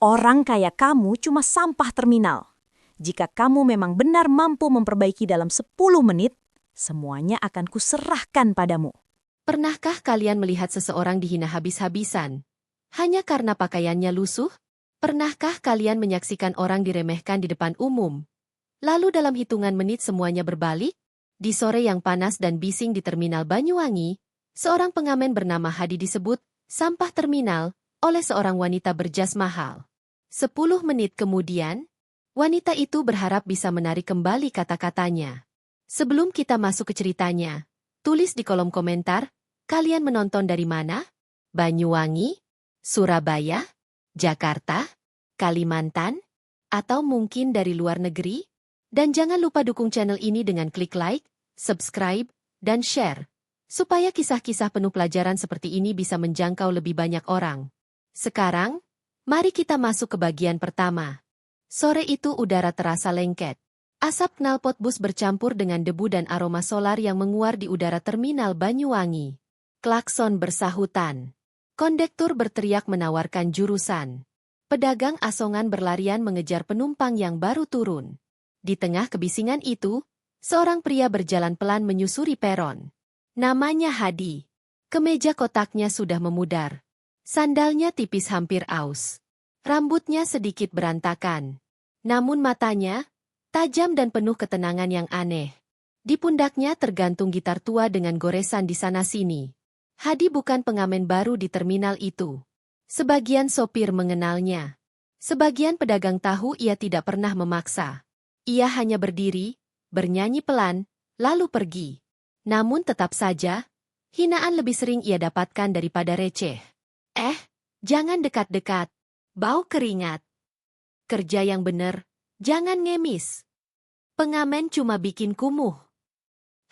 Orang kaya kamu cuma sampah terminal. Jika kamu memang benar mampu memperbaiki dalam 10 menit, semuanya akan kuserahkan padamu. Pernahkah kalian melihat seseorang dihina habis-habisan hanya karena pakaiannya lusuh? Pernahkah kalian menyaksikan orang diremehkan di depan umum? Lalu dalam hitungan menit semuanya berbalik? Di sore yang panas dan bising di Terminal Banyuwangi, seorang pengamen bernama Hadi disebut sampah terminal oleh seorang wanita berjas mahal. 10 menit kemudian, wanita itu berharap bisa menarik kembali kata-katanya. Sebelum kita masuk ke ceritanya, tulis di kolom komentar, kalian menonton dari mana? Banyuwangi? Surabaya? Jakarta? Kalimantan? Atau mungkin dari luar negeri? Dan jangan lupa dukung channel ini dengan klik like, subscribe, dan share, supaya kisah-kisah penuh pelajaran seperti ini bisa menjangkau lebih banyak orang. Sekarang, mari kita masuk ke bagian pertama. Sore itu udara terasa lengket. Asap knalpot bus bercampur dengan debu dan aroma solar yang menguar di udara Terminal Banyuwangi. Klakson bersahutan. Kondektur berteriak menawarkan jurusan. Pedagang asongan berlarian mengejar penumpang yang baru turun. Di tengah kebisingan itu, seorang pria berjalan pelan menyusuri peron. Namanya Hadi. Kemeja kotaknya sudah memudar. Sandalnya tipis hampir aus. Rambutnya sedikit berantakan. Namun matanya, tajam dan penuh ketenangan yang aneh. Di pundaknya tergantung gitar tua dengan goresan di sana-sini. Hadi bukan pengamen baru di terminal itu. Sebagian sopir mengenalnya. Sebagian pedagang tahu ia tidak pernah memaksa. Ia hanya berdiri, bernyanyi pelan, lalu pergi. Namun tetap saja, hinaan lebih sering ia dapatkan daripada receh. Jangan dekat-dekat. Bau keringat. Kerja yang benar, jangan ngemis. Pengamen cuma bikin kumuh.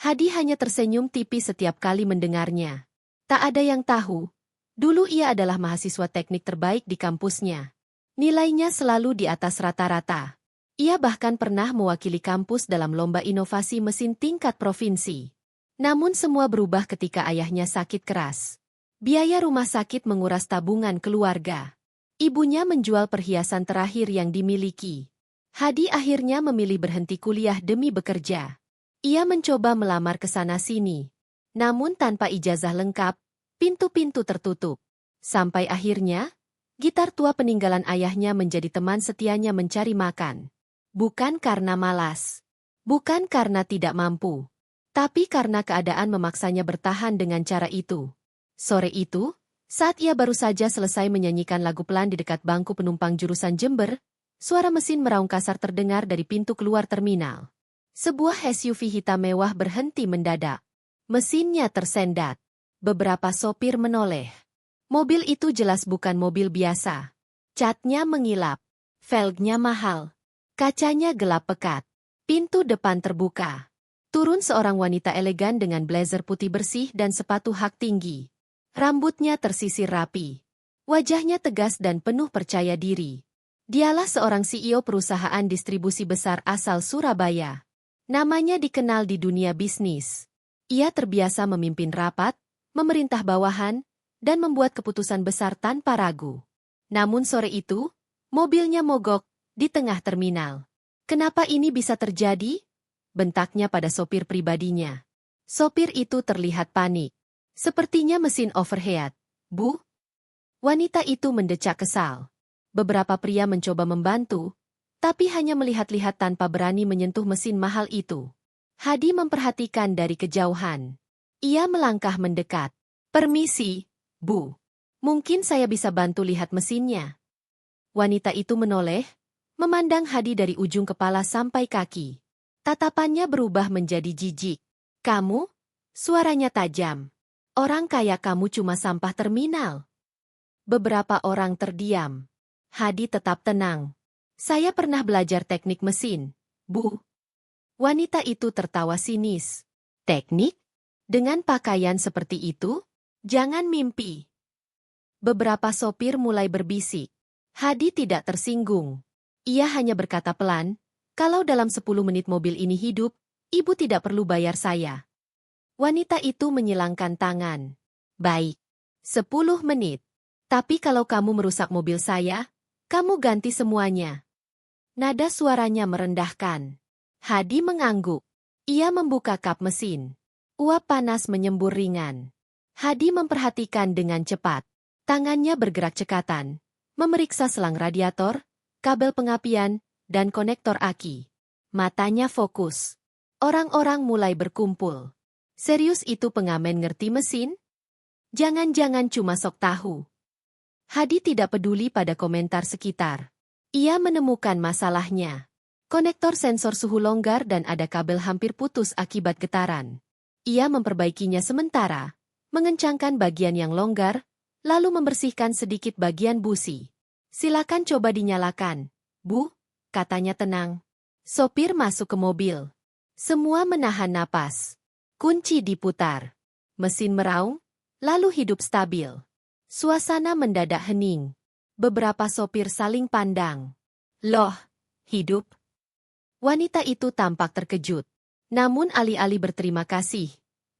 Hadi hanya tersenyum tipis setiap kali mendengarnya. Tak ada yang tahu, dulu ia adalah mahasiswa teknik terbaik di kampusnya. Nilainya selalu di atas rata-rata. Ia bahkan pernah mewakili kampus dalam lomba inovasi mesin tingkat provinsi. Namun semua berubah ketika ayahnya sakit keras. Biaya rumah sakit menguras tabungan keluarga. Ibunya menjual perhiasan terakhir yang dimiliki. Hadi akhirnya memilih berhenti kuliah demi bekerja. Ia mencoba melamar ke sana-sini. Namun tanpa ijazah lengkap, pintu-pintu tertutup. Sampai akhirnya, gitar tua peninggalan ayahnya menjadi teman setianya mencari makan. Bukan karena malas. Bukan karena tidak mampu. Tapi karena keadaan memaksanya bertahan dengan cara itu. Sore itu, saat ia baru saja selesai menyanyikan lagu pelan di dekat bangku penumpang jurusan Jember, suara mesin meraung kasar terdengar dari pintu keluar terminal. Sebuah SUV hitam mewah berhenti mendadak. Mesinnya tersendat. Beberapa sopir menoleh. Mobil itu jelas bukan mobil biasa. Catnya mengilap. Velgnya mahal. Kacanya gelap pekat. Pintu depan terbuka. Turun seorang wanita elegan dengan blazer putih bersih dan sepatu hak tinggi. Rambutnya tersisir rapi. Wajahnya tegas dan penuh percaya diri. Dialah seorang CEO perusahaan distribusi besar asal Surabaya. Namanya dikenal di dunia bisnis. Ia terbiasa memimpin rapat, memerintah bawahan, dan membuat keputusan besar tanpa ragu. Namun sore itu, mobilnya mogok di tengah terminal. Kenapa ini bisa terjadi? Bentaknya pada sopir pribadinya. Sopir itu terlihat panik. Sepertinya mesin overheat. Bu? Wanita itu mendecak kesal. Beberapa pria mencoba membantu, tapi hanya melihat-lihat tanpa berani menyentuh mesin mahal itu. Hadi memperhatikan dari kejauhan. Ia melangkah mendekat. Permisi, Bu. Mungkin saya bisa bantu lihat mesinnya. Wanita itu menoleh, memandang Hadi dari ujung kepala sampai kaki. Tatapannya berubah menjadi jijik. Kamu? Suaranya tajam. Orang kaya kamu cuma sampah terminal. Beberapa orang terdiam. Hadi tetap tenang. Saya pernah belajar teknik mesin, Bu. Wanita itu tertawa sinis. Teknik? Dengan pakaian seperti itu? Jangan mimpi. Beberapa sopir mulai berbisik. Hadi tidak tersinggung. Ia hanya berkata pelan, kalau dalam 10 menit mobil ini hidup, ibu tidak perlu bayar saya. Wanita itu menyilangkan tangan. Baik. 10 menit. Tapi kalau kamu merusak mobil saya, Kamu ganti semuanya. Nada suaranya merendahkan. Hadi mengangguk. Ia membuka kap mesin. Uap panas menyembur ringan. Hadi memperhatikan dengan cepat. Tangannya bergerak cekatan. Memeriksa selang radiator, kabel pengapian, dan konektor aki. Matanya fokus. Orang-orang mulai berkumpul. Serius itu pengamen ngerti mesin? Jangan-jangan cuma sok tahu. Hadi tidak peduli pada komentar sekitar. Ia menemukan masalahnya. Konektor sensor suhu longgar dan ada kabel hampir putus akibat getaran. Ia memperbaikinya sementara, mengencangkan bagian yang longgar, lalu membersihkan sedikit bagian busi. Silakan coba dinyalakan, Bu, katanya tenang. Sopir masuk ke mobil. Semua menahan napas. Kunci diputar. Mesin meraung, lalu hidup stabil. Suasana mendadak hening. Beberapa sopir saling pandang. Loh, hidup? Wanita itu tampak terkejut. Namun alih-alih berterima kasih,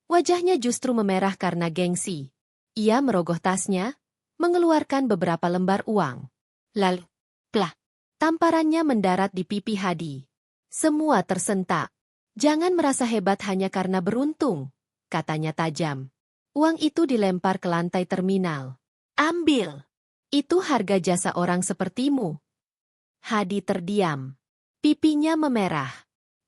wajahnya justru memerah karena gengsi. Ia merogoh tasnya, mengeluarkan beberapa lembar uang. Lalu, plah, tamparannya mendarat di pipi Hadi. Semua tersentak. Jangan merasa hebat hanya karena beruntung, katanya tajam. Uang itu dilempar ke lantai terminal. Ambil. Itu harga jasa orang sepertimu. Hadi terdiam. Pipinya memerah.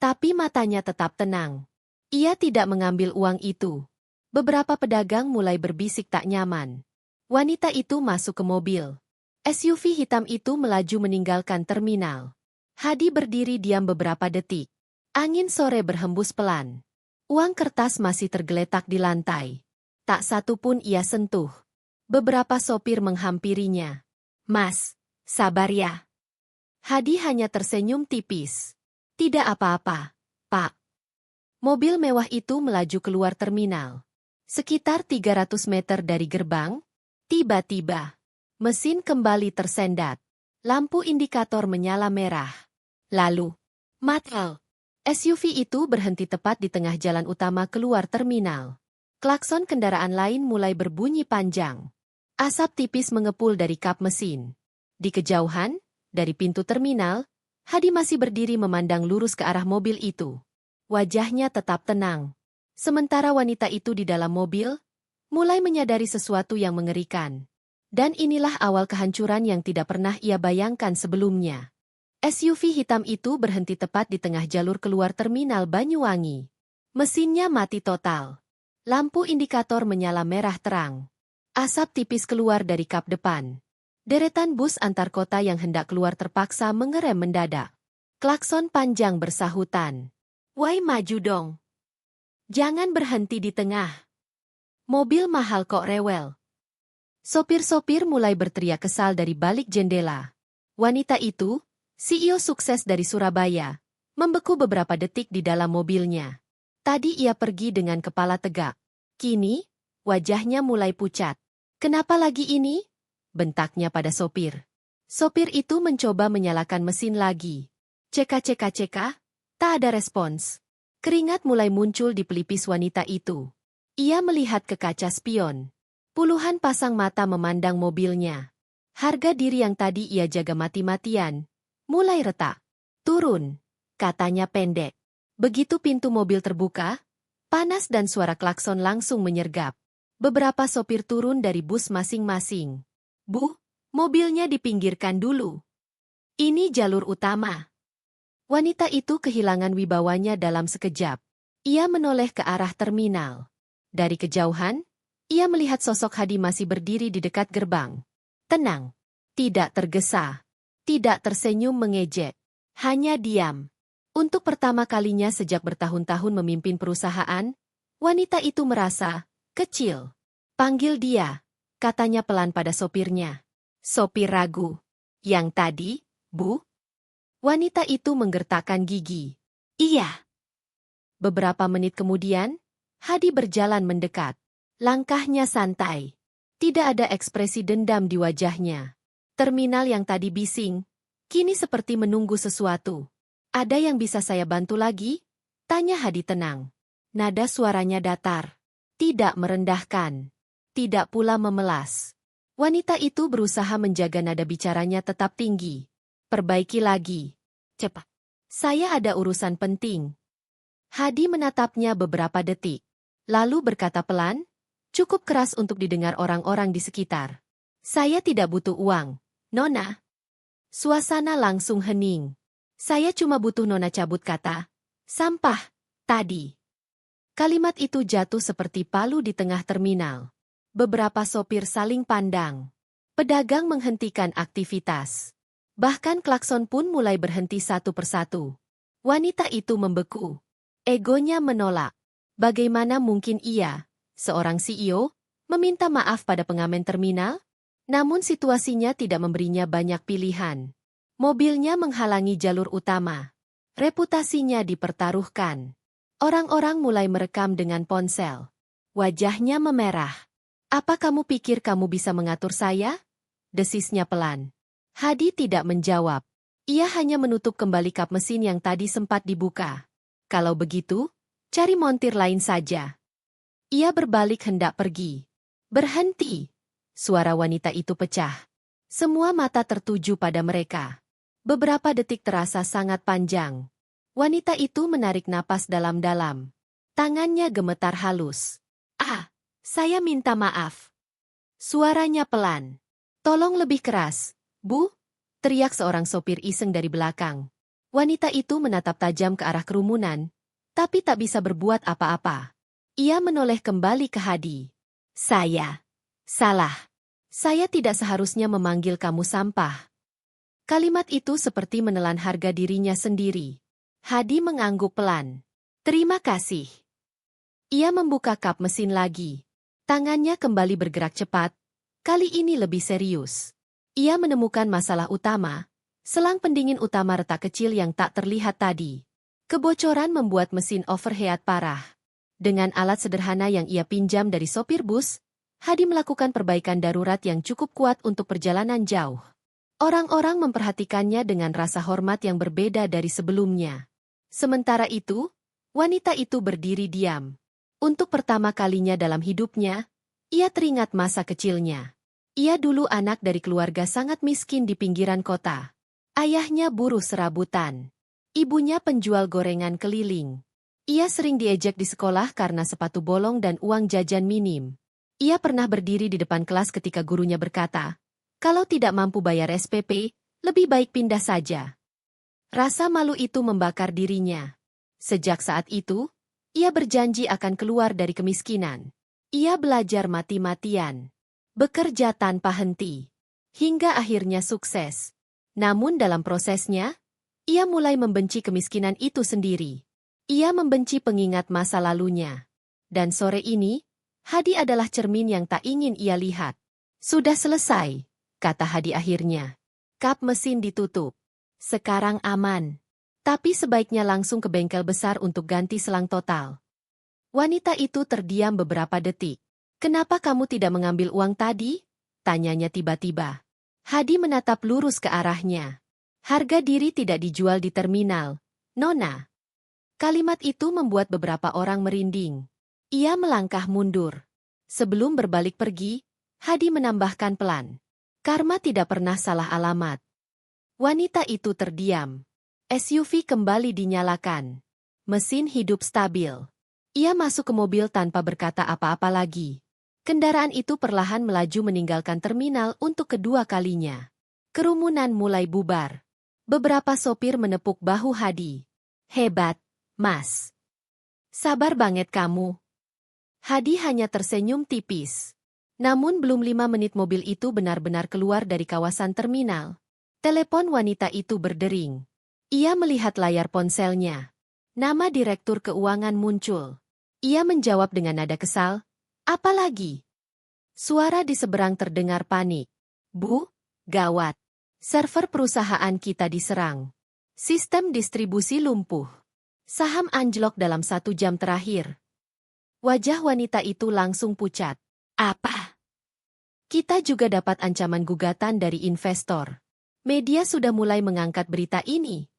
Tapi matanya tetap tenang. Ia tidak mengambil uang itu. Beberapa pedagang mulai berbisik tak nyaman. Wanita itu masuk ke mobil. SUV hitam itu melaju meninggalkan terminal. Hadi berdiri diam beberapa detik. Angin sore berhembus pelan. Uang kertas masih tergeletak di lantai. Tak satu pun ia sentuh. Beberapa sopir menghampirinya. Mas, sabar ya. Hadi hanya tersenyum tipis. Tidak apa-apa, Pak. Mobil mewah itu melaju keluar terminal. Sekitar 300 meter dari gerbang, tiba-tiba, mesin kembali tersendat. Lampu indikator menyala merah. Lalu, matel. SUV itu berhenti tepat di tengah jalan utama keluar terminal. Klakson kendaraan lain mulai berbunyi panjang. Asap tipis mengepul dari kap mesin. Di kejauhan, dari pintu terminal, Hadi masih berdiri memandang lurus ke arah mobil itu. Wajahnya tetap tenang. Sementara wanita itu di dalam mobil, mulai menyadari sesuatu yang mengerikan. Dan inilah awal kehancuran yang tidak pernah ia bayangkan sebelumnya. SUV hitam itu berhenti tepat di tengah jalur keluar terminal Banyuwangi. Mesinnya mati total. Lampu indikator menyala merah terang. Asap tipis keluar dari kap depan. Deretan bus antar kota yang hendak keluar terpaksa mengerem mendadak. Klakson panjang bersahutan. Woi, maju dong. Jangan berhenti di tengah. Mobil mahal kok rewel. Sopir-sopir mulai berteriak kesal dari balik jendela. Wanita itu, CEO sukses dari Surabaya, membeku beberapa detik di dalam mobilnya. Tadi ia pergi dengan kepala tegak. Kini, wajahnya mulai pucat. Kenapa lagi ini? Bentaknya pada sopir. Sopir itu mencoba menyalakan mesin lagi. Ceka, tak ada respons. Keringat mulai muncul di pelipis wanita itu. Ia melihat ke kaca spion. Puluhan pasang mata memandang mobilnya. Harga diri yang tadi ia jaga mati-matian mulai retak. Turun, katanya pendek. Begitu pintu mobil terbuka, panas dan suara klakson langsung menyergap. Beberapa sopir turun dari bus masing-masing. Bu, mobilnya dipinggirkan dulu. Ini jalur utama. Wanita itu kehilangan wibawanya dalam sekejap. Ia menoleh ke arah terminal. Dari kejauhan, ia melihat sosok Hadi masih berdiri di dekat gerbang. Tenang, tidak tergesa, tidak tersenyum mengejek, hanya diam. Untuk pertama kalinya sejak bertahun-tahun memimpin perusahaan, wanita itu merasa kecil. Panggil dia, katanya pelan pada sopirnya. Sopir ragu. Yang tadi, Bu? Wanita itu menggertakkan gigi. Iya. Beberapa menit kemudian, Hadi berjalan mendekat. Langkahnya santai. Tidak ada ekspresi dendam di wajahnya. Terminal yang tadi bising, kini seperti menunggu sesuatu. Ada yang bisa saya bantu lagi? Tanya Hadi tenang. Nada suaranya datar. Tidak merendahkan. Tidak pula memelas. Wanita itu berusaha menjaga nada bicaranya tetap tinggi. Perbaiki lagi. Cepat. Saya ada urusan penting. Hadi menatapnya beberapa detik. Lalu berkata pelan, cukup keras untuk didengar orang-orang di sekitar. Saya tidak butuh uang, Nona. Suasana langsung hening. Saya cuma butuh Nona cabut kata, sampah, tadi. Kalimat itu jatuh seperti palu di tengah terminal. Beberapa sopir saling pandang. Pedagang menghentikan aktivitas. Bahkan klakson pun mulai berhenti satu persatu. Wanita itu membeku. Egonya menolak. Bagaimana mungkin ia, seorang CEO, meminta maaf pada pengamen terminal? Namun situasinya tidak memberinya banyak pilihan. Mobilnya menghalangi jalur utama. Reputasinya dipertaruhkan. Orang-orang mulai merekam dengan ponsel. Wajahnya memerah. Apa kamu pikir kamu bisa mengatur saya? Desisnya pelan. Hadi tidak menjawab. Ia hanya menutup kembali kap mesin yang tadi sempat dibuka. Kalau begitu, cari montir lain saja. Ia berbalik hendak pergi. Berhenti! Suara wanita itu pecah. Semua mata tertuju pada mereka. Beberapa detik terasa sangat panjang. Wanita itu menarik napas dalam-dalam. Tangannya gemetar halus. Saya minta maaf. Suaranya pelan. Tolong lebih keras, Bu, teriak seorang sopir iseng dari belakang. Wanita itu menatap tajam ke arah kerumunan, tapi tak bisa berbuat apa-apa. Ia menoleh kembali ke Hadi. Saya salah. Saya tidak seharusnya memanggil kamu sampah. Kalimat itu seperti menelan harga dirinya sendiri. Hadi mengangguk pelan. Terima kasih. Ia membuka kap mesin lagi. Tangannya kembali bergerak cepat, kali ini lebih serius. Ia menemukan masalah utama, selang pendingin utama retak kecil yang tak terlihat tadi. Kebocoran membuat mesin overheat parah. Dengan alat sederhana yang ia pinjam dari sopir bus, Hadi melakukan perbaikan darurat yang cukup kuat untuk perjalanan jauh. Orang-orang memperhatikannya dengan rasa hormat yang berbeda dari sebelumnya. Sementara itu, wanita itu berdiri diam. Untuk pertama kalinya dalam hidupnya, ia teringat masa kecilnya. Ia dulu anak dari keluarga sangat miskin di pinggiran kota. Ayahnya buruh serabutan. Ibunya penjual gorengan keliling. Ia sering diejek di sekolah karena sepatu bolong dan uang jajan minim. Ia pernah berdiri di depan kelas ketika gurunya berkata, kalau tidak mampu bayar SPP, lebih baik pindah saja. Rasa malu itu membakar dirinya. Sejak saat itu, ia berjanji akan keluar dari kemiskinan. Ia belajar mati-matian, bekerja tanpa henti, hingga akhirnya sukses. Namun dalam prosesnya, ia mulai membenci kemiskinan itu sendiri. Ia membenci pengingat masa lalunya. Dan sore ini, Hadi adalah cermin yang tak ingin ia lihat. Sudah selesai, kata Hadi akhirnya. Kap mesin ditutup. Sekarang aman. Tapi sebaiknya langsung ke bengkel besar untuk ganti selang total. Wanita itu terdiam beberapa detik. Kenapa kamu tidak mengambil uang tadi? Tanyanya tiba-tiba. Hadi menatap lurus ke arahnya. Harga diri tidak dijual di terminal, Nona. Kalimat itu membuat beberapa orang merinding. Ia melangkah mundur. Sebelum berbalik pergi, Hadi menambahkan pelan. Karma tidak pernah salah alamat. Wanita itu terdiam. SUV kembali dinyalakan. Mesin hidup stabil. Ia masuk ke mobil tanpa berkata apa-apa lagi. Kendaraan itu perlahan melaju meninggalkan terminal untuk kedua kalinya. Kerumunan mulai bubar. Beberapa sopir menepuk bahu Hadi. Hebat, Mas. Sabar banget kamu. Hadi hanya tersenyum tipis. Namun belum 5 menit mobil itu benar-benar keluar dari kawasan terminal. Telepon wanita itu berdering. Ia melihat layar ponselnya. Nama Direktur Keuangan muncul. Ia menjawab dengan nada kesal. Apa lagi? Suara di seberang terdengar panik. Bu, gawat. Server perusahaan kita diserang. Sistem distribusi lumpuh. Saham anjlok dalam 1 jam terakhir. Wajah wanita itu langsung pucat. Apa? Kita juga dapat ancaman gugatan dari investor. Media sudah mulai mengangkat berita ini.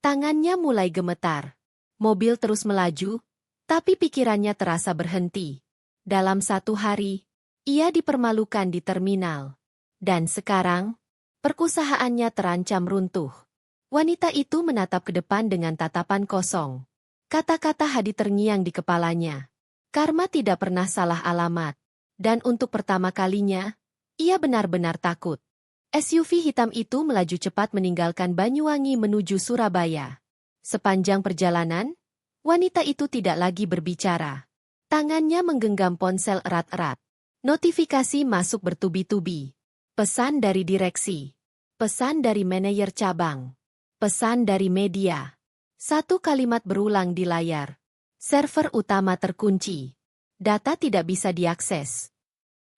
Tangannya mulai gemetar. Mobil terus melaju, tapi pikirannya terasa berhenti. Dalam 1 hari, Ia dipermalukan di terminal. Dan sekarang, perusahaannya terancam runtuh. Wanita itu menatap ke depan dengan tatapan kosong. Kata-kata Hadi terngiang di kepalanya. Karma tidak pernah salah alamat. Dan untuk pertama kalinya, ia benar-benar takut. SUV hitam itu melaju cepat meninggalkan Banyuwangi menuju Surabaya. Sepanjang perjalanan, wanita itu tidak lagi berbicara. Tangannya menggenggam ponsel erat-erat. Notifikasi masuk bertubi-tubi. Pesan dari direksi. Pesan dari manajer cabang. Pesan dari media. Satu kalimat berulang di layar. Server utama terkunci. Data tidak bisa diakses.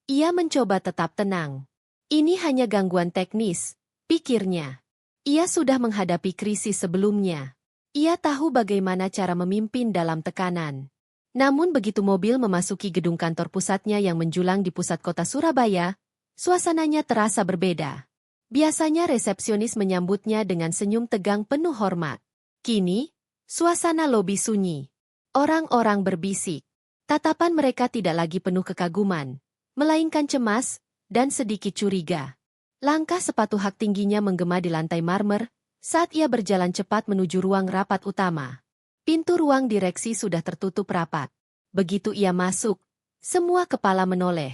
Ia mencoba tetap tenang. Ini hanya gangguan teknis, pikirnya. Ia sudah menghadapi krisis sebelumnya. Ia tahu bagaimana cara memimpin dalam tekanan. Namun begitu mobil memasuki gedung kantor pusatnya yang menjulang di pusat kota Surabaya, suasananya terasa berbeda. Biasanya resepsionis menyambutnya dengan senyum tegang penuh hormat. Kini, suasana lobi sunyi. Orang-orang berbisik. Tatapan mereka tidak lagi penuh kekaguman, melainkan cemas dan sedikit curiga. Langkah sepatu hak tingginya menggema di lantai marmer saat ia berjalan cepat menuju ruang rapat utama. Pintu ruang direksi sudah tertutup rapat. Begitu ia masuk, semua kepala menoleh.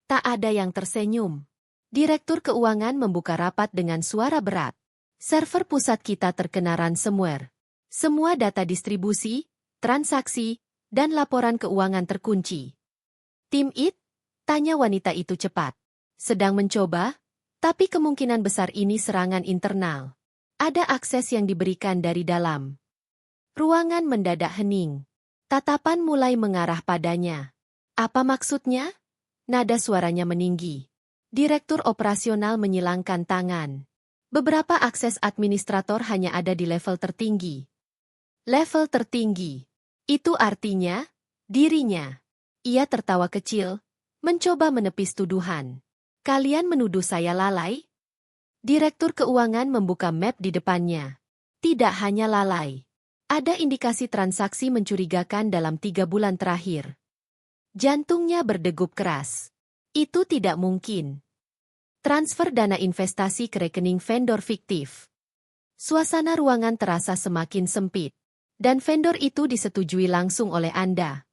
Tak ada yang tersenyum. Direktur keuangan membuka rapat dengan suara berat. Server pusat kita terkena ransomware. Semua data distribusi, transaksi, dan laporan keuangan terkunci. Tim IT? Tanya wanita itu cepat. Sedang mencoba, tapi kemungkinan besar ini serangan internal. Ada akses yang diberikan dari dalam. Ruangan mendadak hening. Tatapan mulai mengarah padanya. Apa maksudnya? Nada suaranya meninggi. Direktur operasional menyilangkan tangan. Beberapa akses administrator hanya ada di level tertinggi. Level tertinggi. Itu artinya, dirinya. Ia tertawa kecil, mencoba menepis tuduhan. Kalian menuduh saya lalai? Direktur keuangan membuka map di depannya. Tidak hanya lalai. Ada indikasi transaksi mencurigakan dalam 3 bulan terakhir. Jantungnya berdegup keras. Itu tidak mungkin. Transfer dana investasi ke rekening vendor fiktif. Suasana ruangan terasa semakin sempit. Dan vendor itu disetujui langsung oleh Anda.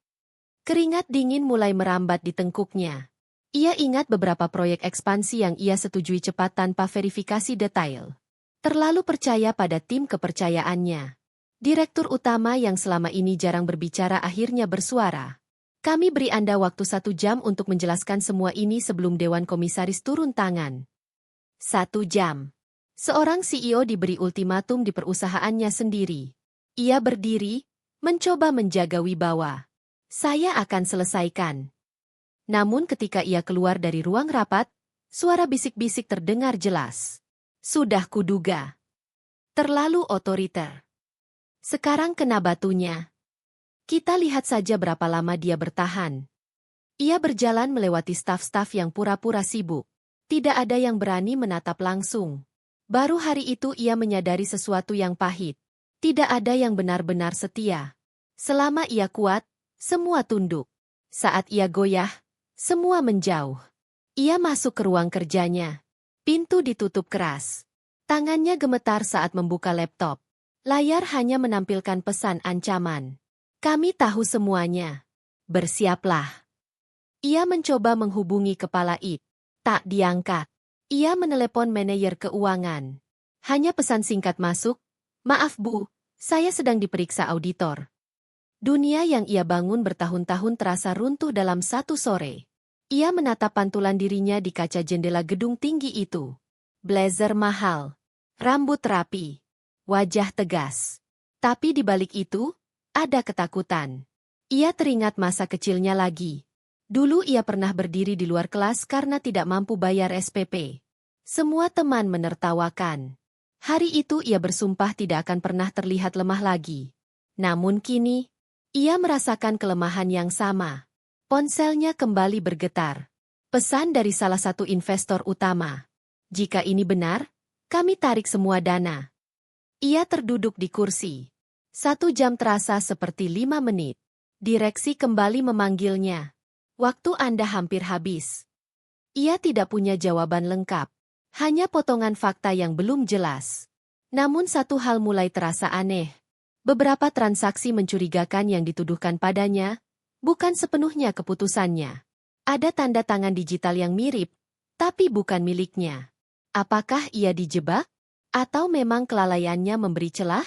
Keringat dingin mulai merambat di tengkuknya. Ia ingat beberapa proyek ekspansi yang ia setujui cepat tanpa verifikasi detail. Terlalu percaya pada tim kepercayaannya. Direktur utama yang selama ini jarang berbicara akhirnya bersuara. Kami beri Anda waktu 1 jam untuk menjelaskan semua ini sebelum Dewan Komisaris turun tangan. 1 jam. Seorang CEO diberi ultimatum di perusahaannya sendiri. Ia berdiri, mencoba menjaga wibawa. Saya akan selesaikan. Namun ketika ia keluar dari ruang rapat, suara bisik-bisik terdengar jelas. Sudah kuduga. Terlalu otoriter. Sekarang kena batunya. Kita lihat saja berapa lama dia bertahan. Ia berjalan melewati staf-staf yang pura-pura sibuk. Tidak ada yang berani menatap langsung. Baru hari itu ia menyadari sesuatu yang pahit. Tidak ada yang benar-benar setia. Selama ia kuat, semua tunduk. Saat ia goyah, semua menjauh. Ia masuk ke ruang kerjanya. Pintu ditutup keras. Tangannya gemetar saat membuka laptop. Layar hanya menampilkan pesan ancaman. Kami tahu semuanya. Bersiaplah. Ia mencoba menghubungi kepala IT. Tak diangkat. Ia menelepon manajer keuangan. Hanya pesan singkat masuk. Maaf Bu, saya sedang diperiksa auditor. Dunia yang ia bangun bertahun-tahun terasa runtuh dalam 1 sore. Ia menatap pantulan dirinya di kaca jendela gedung tinggi itu. Blazer mahal. Rambut rapi. Wajah tegas. Tapi di balik itu, ada ketakutan. Ia teringat masa kecilnya lagi. Dulu ia pernah berdiri di luar kelas karena tidak mampu bayar SPP. Semua teman menertawakan. Hari itu ia bersumpah tidak akan pernah terlihat lemah lagi. Namun kini, ia merasakan kelemahan yang sama. Ponselnya kembali bergetar. Pesan dari salah satu investor utama. Jika ini benar, kami tarik semua dana. Ia terduduk di kursi. 1 jam terasa seperti 5 menit. Direksi kembali memanggilnya. Waktu Anda hampir habis. Ia tidak punya jawaban lengkap. Hanya potongan fakta yang belum jelas. Namun satu hal mulai terasa aneh. Beberapa transaksi mencurigakan yang dituduhkan padanya, bukan sepenuhnya keputusannya. Ada tanda tangan digital yang mirip, tapi bukan miliknya. Apakah ia dijebak? Atau memang kelalaiannya memberi celah?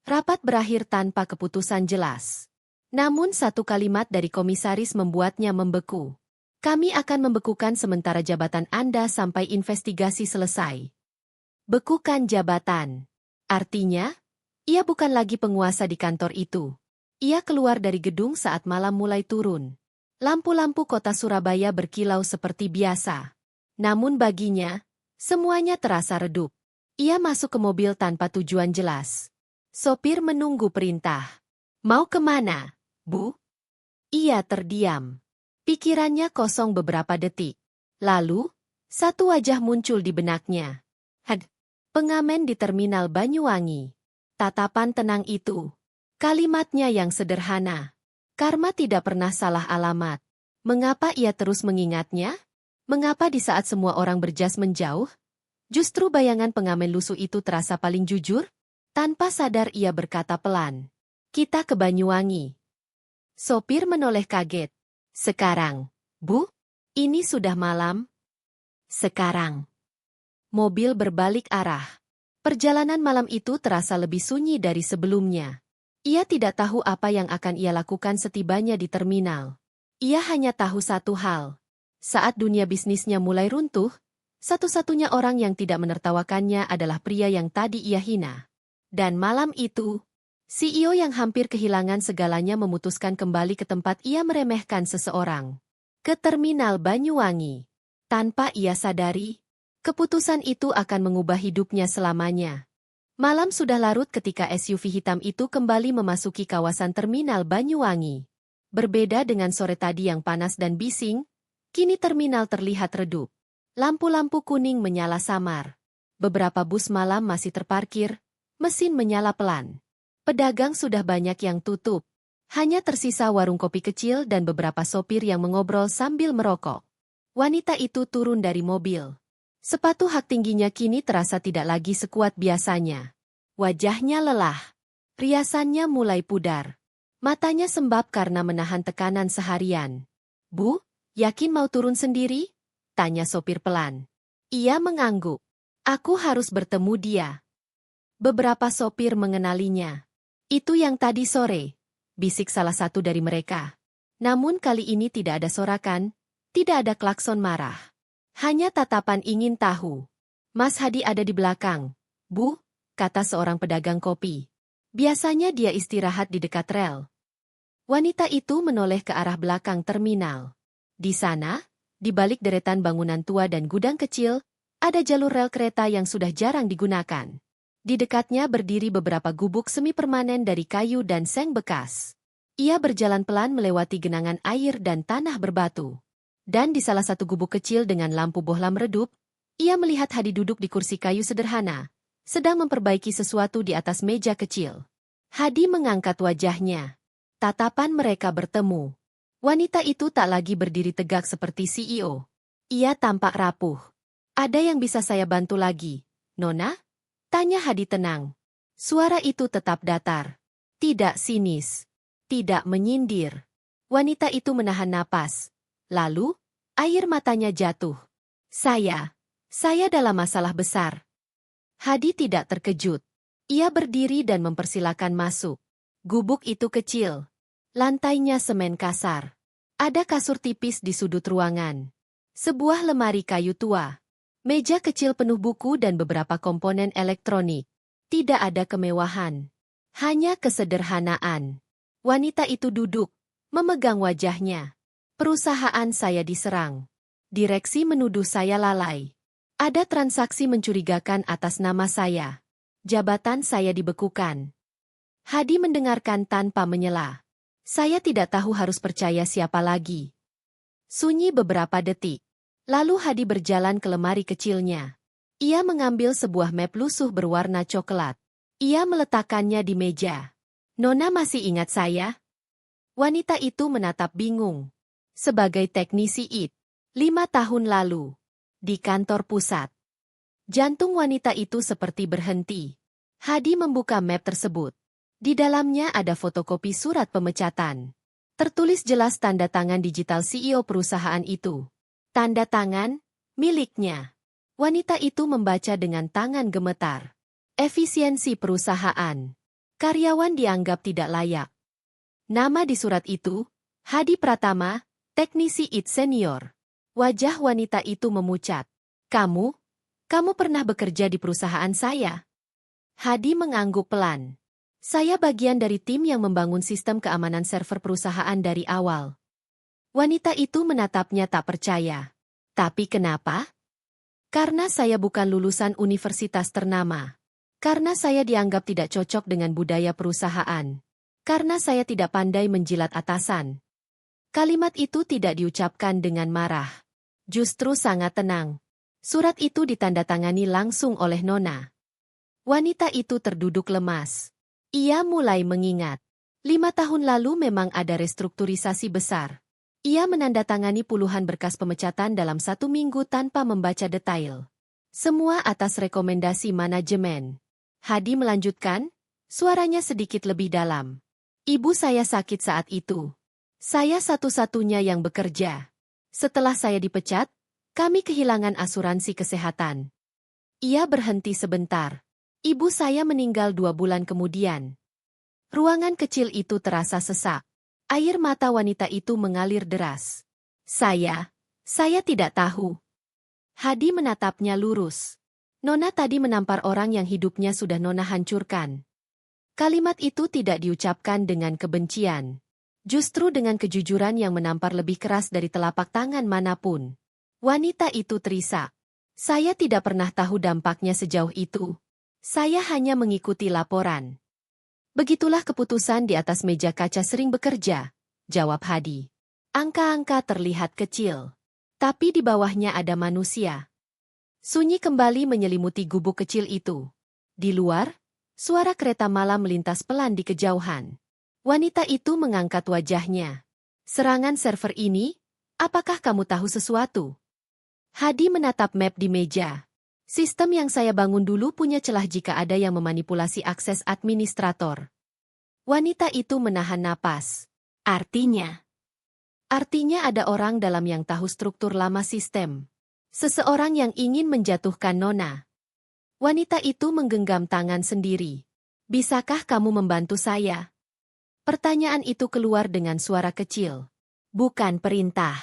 Rapat berakhir tanpa keputusan jelas. Namun satu kalimat dari komisaris membuatnya membeku. Kami akan membekukan sementara jabatan Anda sampai investigasi selesai. Bekukan jabatan. Artinya, ia bukan lagi penguasa di kantor itu. Ia keluar dari gedung saat malam mulai turun. Lampu-lampu kota Surabaya berkilau seperti biasa. Namun baginya, semuanya terasa redup. Ia masuk ke mobil tanpa tujuan jelas. Sopir menunggu perintah. Mau kemana, Bu? Ia terdiam. Pikirannya kosong beberapa detik. Lalu, satu wajah muncul di benaknya. Pengamen di terminal Banyuwangi. Tatapan tenang itu. Kalimatnya yang sederhana. Karma tidak pernah salah alamat. Mengapa ia terus mengingatnya? Mengapa di saat semua orang berjas menjauh, justru bayangan pengamen lusuh itu terasa paling jujur? Tanpa sadar ia berkata pelan. Kita ke Banyuwangi. Sopir menoleh kaget. Sekarang, Bu? Ini sudah malam? Sekarang. Mobil berbalik arah. Perjalanan malam itu terasa lebih sunyi dari sebelumnya. Ia tidak tahu apa yang akan ia lakukan setibanya di terminal. Ia hanya tahu satu hal. Saat dunia bisnisnya mulai runtuh, satu-satunya orang yang tidak menertawakannya adalah pria yang tadi ia hina. Dan malam itu, CEO yang hampir kehilangan segalanya memutuskan kembali ke tempat ia meremehkan seseorang. Ke terminal Banyuwangi. Tanpa ia sadari, keputusan itu akan mengubah hidupnya selamanya. Malam sudah larut ketika SUV hitam itu kembali memasuki kawasan terminal Banyuwangi. Berbeda dengan sore tadi yang panas dan bising, kini terminal terlihat redup. Lampu-lampu kuning menyala samar. Beberapa bus malam masih terparkir, mesin menyala pelan. Pedagang sudah banyak yang tutup. Hanya tersisa warung kopi kecil dan beberapa sopir yang mengobrol sambil merokok. Wanita itu turun dari mobil. Sepatu hak tingginya kini terasa tidak lagi sekuat biasanya. Wajahnya lelah. Riasannya mulai pudar. Matanya sembab karena menahan tekanan seharian. Bu, yakin mau turun sendiri? Tanya sopir pelan. Ia mengangguk. Aku harus bertemu dia. Beberapa sopir mengenalinya. Itu yang tadi sore, bisik salah satu dari mereka. Namun kali ini tidak ada sorakan, tidak ada klakson marah. Hanya tatapan ingin tahu. Mas Hadi ada di belakang. Bu, kata seorang pedagang kopi. Biasanya dia istirahat di dekat rel. Wanita itu menoleh ke arah belakang terminal. Di sana, di balik deretan bangunan tua dan gudang kecil, ada jalur rel kereta yang sudah jarang digunakan. Di dekatnya berdiri beberapa gubuk semi permanen dari kayu dan seng bekas. Ia berjalan pelan melewati genangan air dan tanah berbatu. Dan di salah satu gubuk kecil dengan lampu bohlam redup, ia melihat Hadi duduk di kursi kayu sederhana, sedang memperbaiki sesuatu di atas meja kecil. Hadi mengangkat wajahnya. Tatapan mereka bertemu. Wanita itu tak lagi berdiri tegak seperti CEO. Ia tampak rapuh. Ada yang bisa saya bantu lagi, Nona? Tanya Hadi tenang. Suara itu tetap datar. Tidak sinis. Tidak menyindir. Wanita itu menahan napas. Lalu, air matanya jatuh. Saya dalam masalah besar. Hadi tidak terkejut. Ia berdiri dan mempersilakan masuk. Gubuk itu kecil. Lantainya semen kasar. Ada kasur tipis di sudut ruangan. Sebuah lemari kayu tua. Meja kecil penuh buku dan beberapa komponen elektronik. Tidak ada kemewahan. Hanya kesederhanaan. Wanita itu duduk, memegang wajahnya. Perusahaan saya diserang. Direksi menuduh saya lalai. Ada transaksi mencurigakan atas nama saya. Jabatan saya dibekukan. Hadi mendengarkan tanpa menyela. Saya tidak tahu harus percaya siapa lagi. Sunyi beberapa detik. Lalu Hadi berjalan ke lemari kecilnya. Ia mengambil sebuah map lusuh berwarna coklat. Ia meletakkannya di meja. Nona masih ingat saya? Wanita itu menatap bingung. sebagai teknisi IT. 5 tahun lalu. Di kantor pusat. Jantung wanita itu seperti berhenti. Hadi membuka map tersebut. Di dalamnya ada fotokopi surat pemecatan. Tertulis jelas tanda tangan digital CEO perusahaan itu. Tanda tangan miliknya. Wanita itu membaca dengan tangan gemetar. Efisiensi perusahaan. Karyawan dianggap tidak layak. Nama di surat itu, Hadi Pratama, teknisi IT senior. Wajah wanita itu memucat. Kamu pernah bekerja di perusahaan saya? Hadi mengangguk pelan. Saya bagian dari tim yang membangun sistem keamanan server perusahaan dari awal. Wanita itu menatapnya tak percaya. Tapi kenapa? Karena saya bukan lulusan universitas ternama. Karena saya dianggap tidak cocok dengan budaya perusahaan. Karena saya tidak pandai menjilat atasan. Kalimat itu tidak diucapkan dengan marah. Justru sangat tenang. Surat itu ditandatangani langsung oleh Nona. Wanita itu terduduk lemas. Ia mulai mengingat. 5 tahun lalu memang ada restrukturisasi besar. Ia menandatangani puluhan berkas pemecatan dalam 1 minggu tanpa membaca detail. Semua atas rekomendasi manajemen. Hadi melanjutkan, suaranya sedikit lebih dalam. Ibu saya sakit saat itu. Saya satu-satunya yang bekerja. Setelah saya dipecat, kami kehilangan asuransi kesehatan. Ia berhenti sebentar. Ibu saya meninggal 2 bulan kemudian. Ruangan kecil itu terasa sesak. Air mata wanita itu mengalir deras. Saya tidak tahu. Hadi menatapnya lurus. Nona tadi menampar orang yang hidupnya sudah Nona hancurkan. Kalimat itu tidak diucapkan dengan kebencian. Justru dengan kejujuran yang menampar lebih keras dari telapak tangan manapun. Wanita itu terisak. Saya tidak pernah tahu dampaknya sejauh itu. Saya hanya mengikuti laporan. Begitulah keputusan di atas meja kaca sering bekerja, jawab Hadi. Angka-angka terlihat kecil. Tapi di bawahnya ada manusia. Sunyi kembali menyelimuti gubuk kecil itu. Di luar, suara kereta malam melintas pelan di kejauhan. Wanita itu mengangkat wajahnya. Serangan server ini, apakah kamu tahu sesuatu? Hadi menatap map di meja. Sistem yang saya bangun dulu punya celah jika ada yang memanipulasi akses administrator. Wanita itu menahan napas. Artinya ada orang dalam yang tahu struktur lama sistem. Seseorang yang ingin menjatuhkan Nona. Wanita itu menggenggam tangan sendiri. Bisakah kamu membantu saya? Pertanyaan itu keluar dengan suara kecil. Bukan perintah.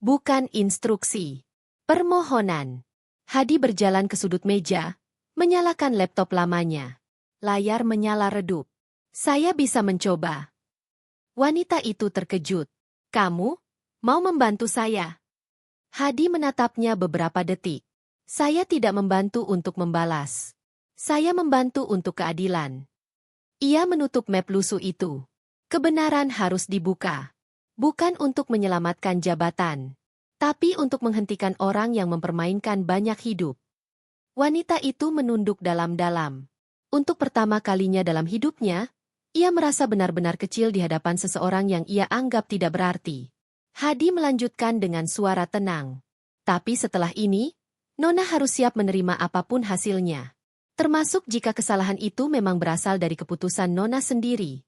Bukan instruksi. Permohonan. Hadi berjalan ke sudut meja, menyalakan laptop lamanya. Layar menyala redup. Saya bisa mencoba. Wanita itu terkejut. Kamu mau membantu saya? Hadi menatapnya beberapa detik. Saya tidak membantu untuk membalas. Saya membantu untuk keadilan. Ia menutup map lusuh itu. Kebenaran harus dibuka. Bukan untuk menyelamatkan jabatan. Tapi untuk menghentikan orang yang mempermainkan banyak hidup. Wanita itu menunduk dalam-dalam. Untuk pertama kalinya dalam hidupnya, ia merasa benar-benar kecil di hadapan seseorang yang ia anggap tidak berarti. Hadi melanjutkan dengan suara tenang. Tapi setelah ini, Nona harus siap menerima apapun hasilnya. Termasuk jika kesalahan itu memang berasal dari keputusan Nona sendiri.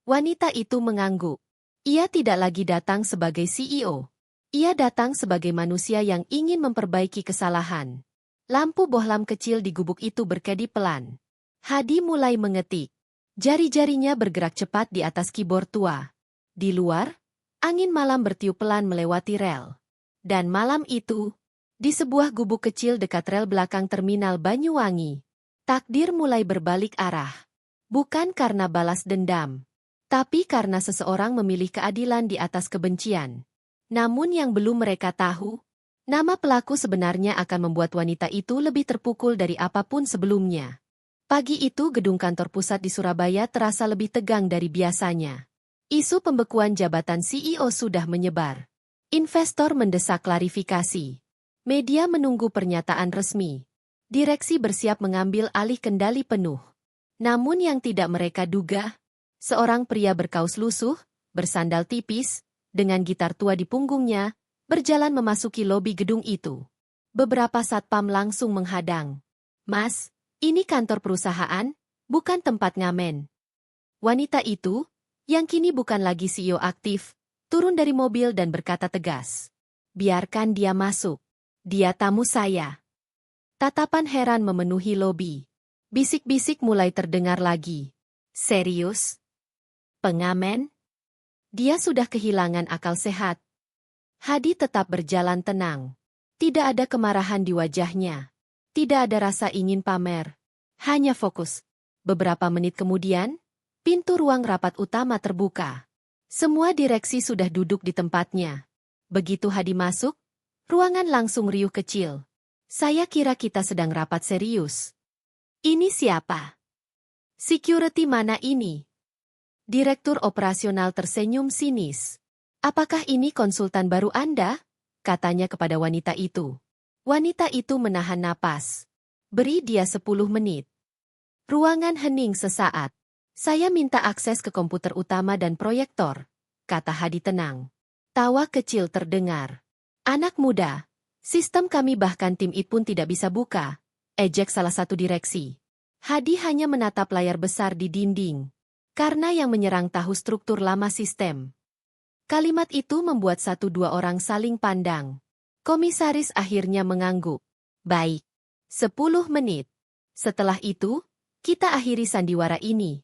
Wanita itu mengangguk. Ia tidak lagi datang sebagai CEO. Ia datang sebagai manusia yang ingin memperbaiki kesalahan. Lampu bohlam kecil di gubuk itu berkedip pelan. Hadi mulai mengetik. Jari-jarinya bergerak cepat di atas keyboard tua. Di luar, angin malam bertiup pelan melewati rel. Dan malam itu, di sebuah gubuk kecil dekat rel belakang terminal Banyuwangi, takdir mulai berbalik arah. Bukan karena balas dendam, tapi karena seseorang memilih keadilan di atas kebencian. Namun yang belum mereka tahu, nama pelaku sebenarnya akan membuat wanita itu lebih terpukul dari apapun sebelumnya. Pagi itu gedung kantor pusat di Surabaya terasa lebih tegang dari biasanya. Isu pembekuan jabatan CEO sudah menyebar. Investor mendesak klarifikasi. Media menunggu pernyataan resmi. Direksi bersiap mengambil alih kendali penuh. Namun yang tidak mereka duga, seorang pria berkaus lusuh, bersandal tipis, dengan gitar tua di punggungnya, berjalan memasuki lobi gedung itu. Beberapa satpam langsung menghadang. "Mas, ini kantor perusahaan, bukan tempat ngamen." Wanita itu, yang kini bukan lagi CEO aktif, turun dari mobil dan berkata tegas, "Biarkan dia masuk. Dia tamu saya." Tatapan heran memenuhi lobi. Bisik-bisik mulai terdengar lagi. "Serius? Pengamen?" Dia sudah kehilangan akal sehat. Hadi tetap berjalan tenang. Tidak ada kemarahan di wajahnya. Tidak ada rasa ingin pamer. Hanya fokus. Beberapa menit kemudian, pintu ruang rapat utama terbuka. Semua direksi sudah duduk di tempatnya. Begitu Hadi masuk, ruangan langsung riuh kecil. "Saya kira kita sedang rapat serius. Ini siapa? Security mana ini?" Direktur operasional tersenyum sinis. "Apakah ini konsultan baru Anda?" katanya kepada wanita itu. Wanita itu menahan napas. "Beri dia 10 menit. Ruangan hening sesaat. "Saya minta akses ke komputer utama dan proyektor," kata Hadi tenang. Tawa kecil terdengar. "Anak muda, sistem kami bahkan tim IT pun tidak bisa buka," ejek salah satu direksi. Hadi hanya menatap layar besar di dinding. Karena yang menyerang tahu struktur lama sistem. Kalimat itu membuat 1-2 orang saling pandang. Komisaris akhirnya mengangguk. "Baik. 10 menit. Setelah itu, kita akhiri sandiwara ini."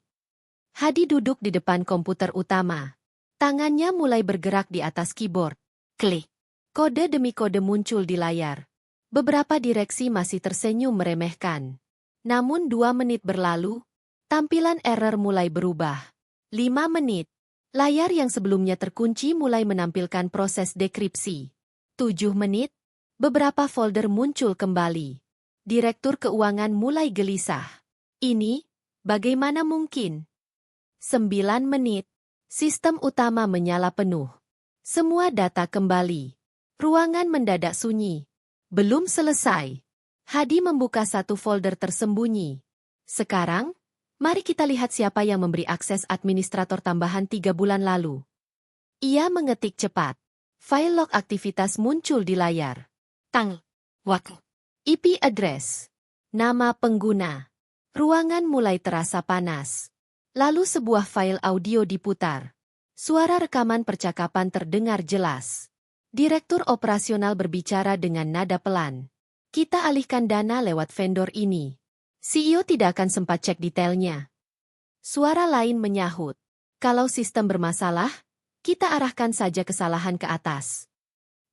Hadi duduk di depan komputer utama. Tangannya mulai bergerak di atas keyboard. Klik. Kode demi kode muncul di layar. Beberapa direksi masih tersenyum meremehkan. Namun 2 menit berlalu, tampilan error mulai berubah. 5 menit. Layar yang sebelumnya terkunci mulai menampilkan proses dekripsi. 7 menit. Beberapa folder muncul kembali. Direktur keuangan mulai gelisah. "Ini, bagaimana mungkin?" 9 menit. Sistem utama menyala penuh. Semua data kembali. Ruangan mendadak sunyi. Belum selesai. Hadi membuka satu folder tersembunyi. "Sekarang, mari kita lihat siapa yang memberi akses administrator tambahan 3 bulan lalu." Ia mengetik cepat. File log aktivitas muncul di layar. Waktu. IP address. Nama pengguna. Ruangan mulai terasa panas. Lalu sebuah file audio diputar. Suara rekaman percakapan terdengar jelas. Direktur operasional berbicara dengan nada pelan. "Kita alihkan dana lewat vendor ini. CEO tidak akan sempat cek detailnya." Suara lain menyahut. "Kalau sistem bermasalah, kita arahkan saja kesalahan ke atas."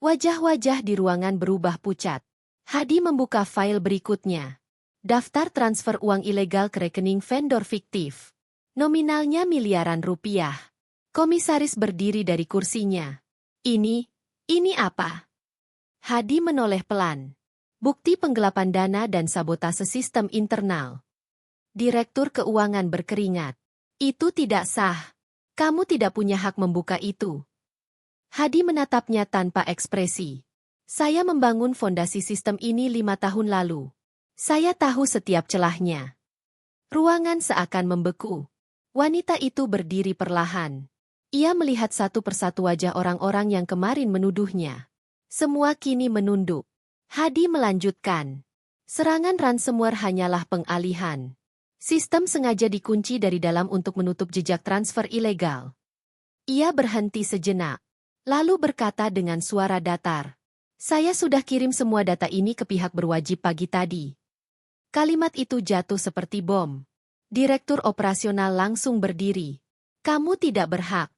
Wajah-wajah di ruangan berubah pucat. Hadi membuka file berikutnya. Daftar transfer uang ilegal ke rekening vendor fiktif. Nominalnya miliaran rupiah. Komisaris berdiri dari kursinya. Ini apa?" Hadi menoleh pelan. "Bukti penggelapan dana dan sabotase sistem internal." Direktur keuangan berkeringat. "Itu tidak sah. Kamu tidak punya hak membuka itu." Hadi menatapnya tanpa ekspresi. "Saya membangun fondasi sistem ini 5 tahun lalu. Saya tahu setiap celahnya." Ruangan seakan membeku. Wanita itu berdiri perlahan. Ia melihat satu persatu wajah orang-orang yang kemarin menuduhnya. Semua kini menunduk. Hadi melanjutkan. "Serangan ransomware hanyalah pengalihan. Sistem sengaja dikunci dari dalam untuk menutup jejak transfer ilegal." Ia berhenti sejenak, lalu berkata dengan suara datar. "Saya sudah kirim semua data ini ke pihak berwajib pagi tadi." Kalimat itu jatuh seperti bom. Direktur operasional langsung berdiri. "Kamu tidak berhak."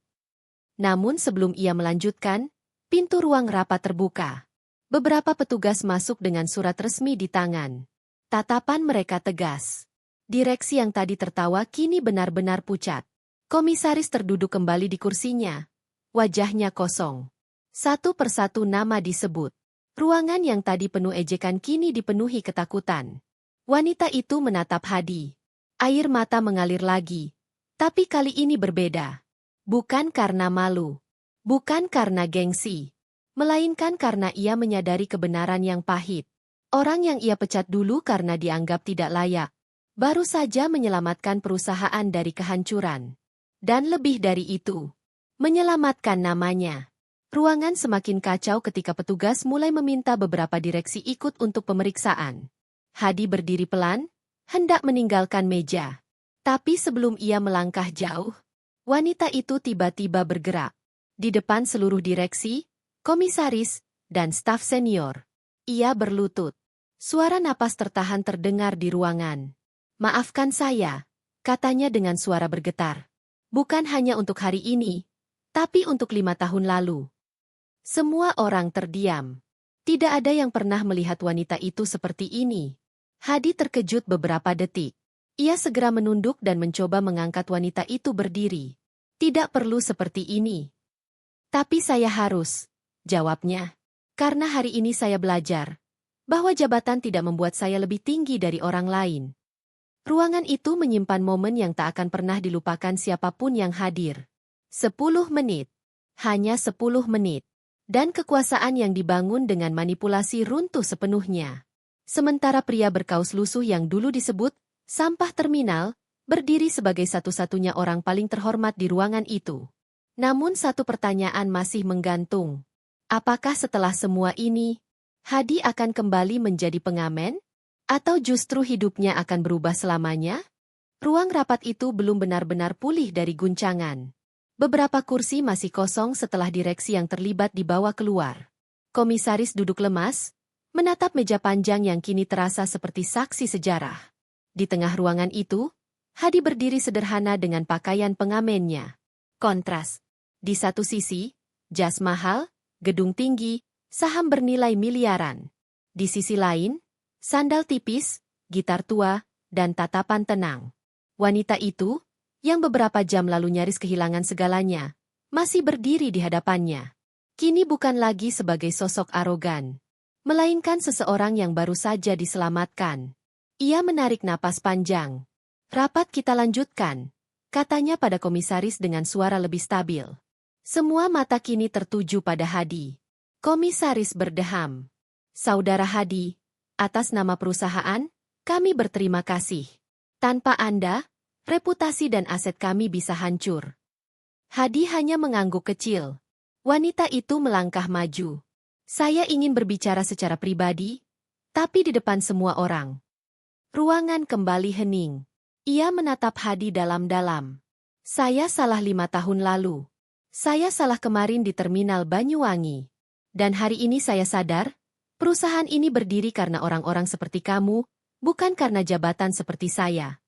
Namun sebelum ia melanjutkan, pintu ruang rapat terbuka. Beberapa petugas masuk dengan surat resmi di tangan. Tatapan mereka tegas. Direksi yang tadi tertawa kini benar-benar pucat. Komisaris terduduk kembali di kursinya. Wajahnya kosong. Satu persatu nama disebut. Ruangan yang tadi penuh ejekan kini dipenuhi ketakutan. Wanita itu menatap Hadi. Air mata mengalir lagi. Tapi kali ini berbeda. Bukan karena malu. Bukan karena gengsi. Melainkan karena ia menyadari kebenaran yang pahit. Orang yang ia pecat dulu karena dianggap tidak layak, baru saja menyelamatkan perusahaan dari kehancuran. Dan lebih dari itu, menyelamatkan namanya. Ruangan semakin kacau ketika petugas mulai meminta beberapa direksi ikut untuk pemeriksaan. Hadi berdiri pelan, hendak meninggalkan meja. Tapi sebelum ia melangkah jauh, wanita itu tiba-tiba bergerak. Di depan seluruh direksi, komisaris, dan staf senior. Ia berlutut. Suara napas tertahan terdengar di ruangan. "Maafkan saya," katanya dengan suara bergetar. "Bukan hanya untuk hari ini, tapi untuk 5 tahun lalu." Semua orang terdiam. Tidak ada yang pernah melihat wanita itu seperti ini. Hadi terkejut beberapa detik. Ia segera menunduk dan mencoba mengangkat wanita itu berdiri. "Tidak perlu seperti ini." "Tapi saya harus," jawabnya. "Karena hari ini saya belajar bahwa jabatan tidak membuat saya lebih tinggi dari orang lain." Ruangan itu menyimpan momen yang tak akan pernah dilupakan siapapun yang hadir. 10 menit. Hanya 10 menit. Dan kekuasaan yang dibangun dengan manipulasi runtuh sepenuhnya. Sementara pria berkaus lusuh yang dulu disebut sampah terminal, berdiri sebagai satu-satunya orang paling terhormat di ruangan itu. Namun satu pertanyaan masih menggantung. Apakah setelah semua ini, Hadi akan kembali menjadi pengamen? Atau justru hidupnya akan berubah selamanya? Ruang rapat itu belum benar-benar pulih dari guncangan. Beberapa kursi masih kosong setelah direksi yang terlibat dibawa keluar. Komisaris duduk lemas, menatap meja panjang yang kini terasa seperti saksi sejarah. Di tengah ruangan itu, Hadi berdiri sederhana dengan pakaian pengamennya. Kontras. Di satu sisi, jas mahal, gedung tinggi, saham bernilai miliaran. Di sisi lain, sandal tipis, gitar tua, dan tatapan tenang. Wanita itu, yang beberapa jam lalu nyaris kehilangan segalanya, masih berdiri di hadapannya. Kini bukan lagi sebagai sosok arogan, melainkan seseorang yang baru saja diselamatkan. Ia menarik napas panjang. "Rapat kita lanjutkan," katanya pada komisaris dengan suara lebih stabil. Semua mata kini tertuju pada Hadi. Komisaris berdeham. "Saudara Hadi, atas nama perusahaan, kami berterima kasih. Tanpa Anda, reputasi dan aset kami bisa hancur." Hadi hanya mengangguk kecil. Wanita itu melangkah maju. "Saya ingin berbicara secara pribadi, tapi di depan semua orang." Ruangan kembali hening. Ia menatap Hadi dalam-dalam. "Saya salah 5 tahun lalu. Saya salah kemarin di terminal Banyuwangi. Dan hari ini saya sadar, perusahaan ini berdiri karena orang-orang seperti kamu, bukan karena jabatan seperti saya."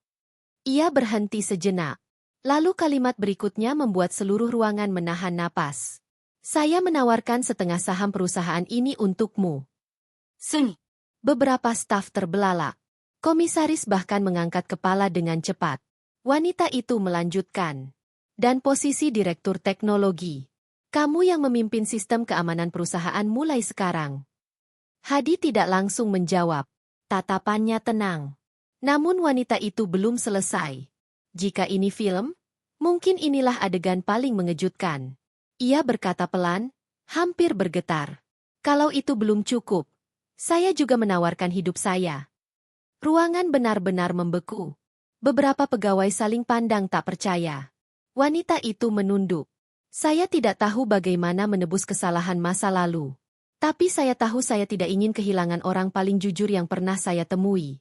Ia berhenti sejenak. Lalu kalimat berikutnya membuat seluruh ruangan menahan napas. "Saya menawarkan setengah saham perusahaan ini untukmu." Seni. Beberapa staf terbelalak. Komisaris bahkan mengangkat kepala dengan cepat. Wanita itu melanjutkan. "Dan posisi direktur teknologi. Kamu yang memimpin sistem keamanan perusahaan mulai sekarang." Hadi tidak langsung menjawab. Tatapannya tenang. Namun wanita itu belum selesai. Jika ini film, mungkin inilah adegan paling mengejutkan. Ia berkata pelan, hampir bergetar. "Kalau itu belum cukup, saya juga menawarkan hidup saya." Ruangan benar-benar membeku. Beberapa pegawai saling pandang tak percaya. Wanita itu menunduk. "Saya tidak tahu bagaimana menebus kesalahan masa lalu. Tapi saya tahu saya tidak ingin kehilangan orang paling jujur yang pernah saya temui."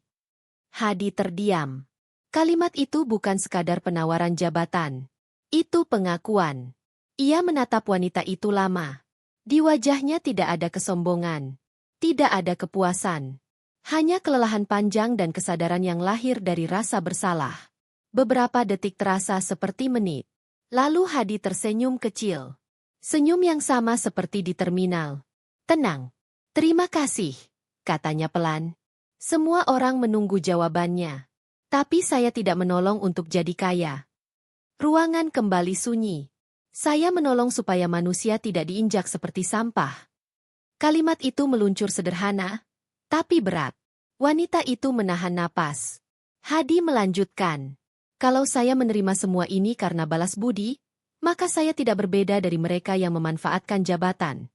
Hadi terdiam. Kalimat itu bukan sekadar penawaran jabatan. Itu pengakuan. Ia menatap wanita itu lama. Di wajahnya tidak ada kesombongan. Tidak ada kepuasan. Hanya kelelahan panjang dan kesadaran yang lahir dari rasa bersalah. Beberapa detik terasa seperti menit. Lalu Hadi tersenyum kecil. Senyum yang sama seperti di terminal. "Tenang. Terima kasih," katanya pelan. "Semua orang menunggu jawabannya. Tapi saya tidak menolong untuk jadi kaya." Ruangan kembali sunyi. "Saya menolong supaya manusia tidak diinjak seperti sampah." Kalimat itu meluncur sederhana, tapi berat. Wanita itu menahan napas. Hadi melanjutkan. "Kalau saya menerima semua ini karena balas budi, maka saya tidak berbeda dari mereka yang memanfaatkan jabatan."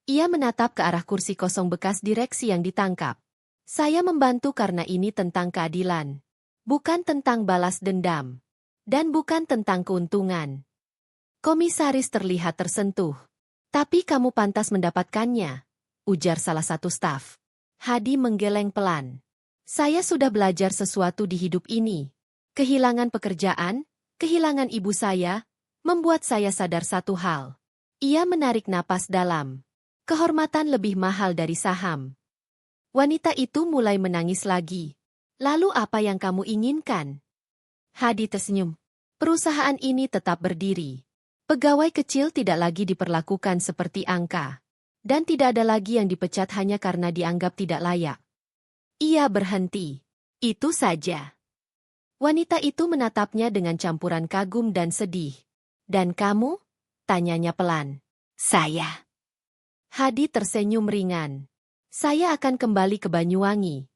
Ia menatap ke arah kursi kosong bekas direksi yang ditangkap. "Saya membantu karena ini tentang keadilan. Bukan tentang balas dendam. Dan bukan tentang keuntungan." Komisaris terlihat tersentuh. Tapi kamu pantas mendapatkannya, ujar salah satu staf. Hadi menggeleng pelan. Saya sudah belajar sesuatu di hidup ini. Kehilangan pekerjaan, kehilangan ibu saya, membuat saya sadar satu hal. Ia menarik napas dalam. Kehormatan lebih mahal dari saham. Wanita itu mulai menangis lagi. Lalu apa yang kamu inginkan? Hadi tersenyum. Perusahaan ini tetap berdiri. Pegawai kecil tidak lagi diperlakukan seperti angka. Dan tidak ada lagi yang dipecat hanya karena dianggap tidak layak. Ia berhenti. Itu saja. Wanita itu menatapnya dengan campuran kagum dan sedih. Dan kamu? Tanyanya pelan. Saya. Hadi tersenyum ringan. Saya akan kembali ke Banyuwangi.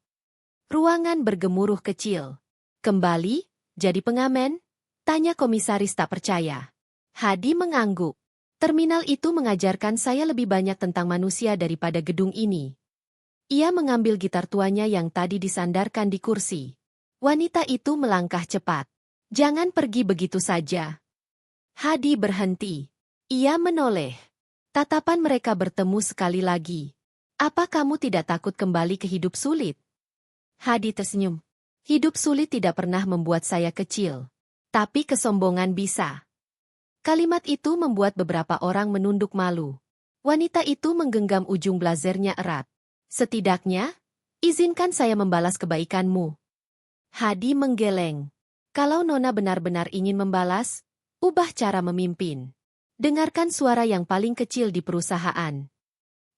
Ruangan bergemuruh kecil. Kembali? Jadi pengamen? Tanya komisaris tak percaya. Hadi mengangguk. Terminal itu mengajarkan saya lebih banyak tentang manusia daripada gedung ini. Ia mengambil gitar tuanya yang tadi disandarkan di kursi. Wanita itu melangkah cepat. Jangan pergi begitu saja. Hadi berhenti. Ia menoleh. Tatapan mereka bertemu sekali lagi. Apa kamu tidak takut kembali ke hidup sulit? Hadi tersenyum. Hidup sulit tidak pernah membuat saya kecil. Tapi kesombongan bisa. Kalimat itu membuat beberapa orang menunduk malu. Wanita itu menggenggam ujung blazernya erat. Setidaknya, izinkan saya membalas kebaikanmu. Hadi menggeleng. Kalau Nona benar-benar ingin membalas, ubah cara memimpin. Dengarkan suara yang paling kecil di perusahaan.